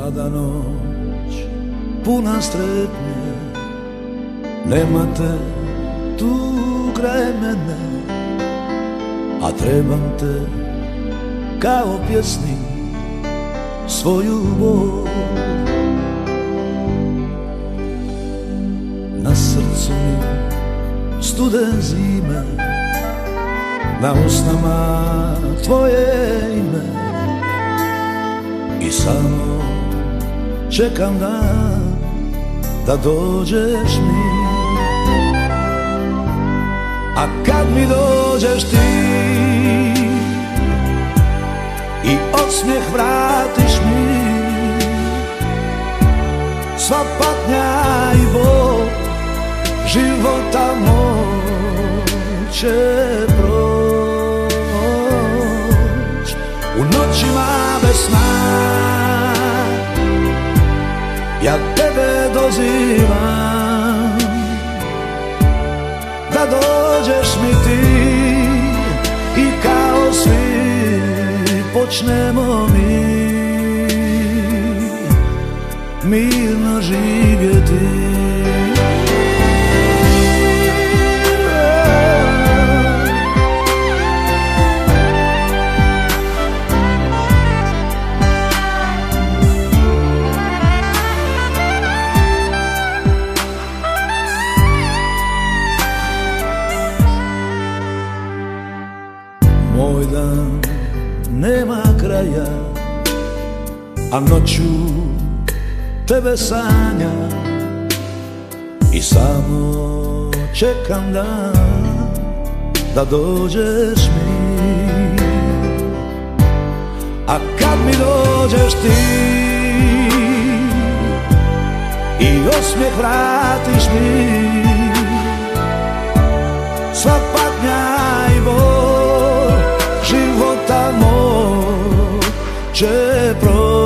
Mlada noć, puna strepnje, nema te tu kraj mene, a trebam te kao pjesnik svoju bol. Na srcu mi studen zime, na usnama tvoje ime, i samo čekam dan da dođeš mi. A kad mi dođeš ti i osmijeh vratiš mi, sva patnja i bol života moj će proć. U noćima bez sna ja tebe dozivam, da dođeš mi ti i kao svi počnemo mi mirno živjeti. Moj dan nema kraja, a noću tebe sanjam i samo čekam dan da dođeš mi. A kad mi dođeš ti i osmijeh vratiš mi, sva patnja i bol života moj će proći.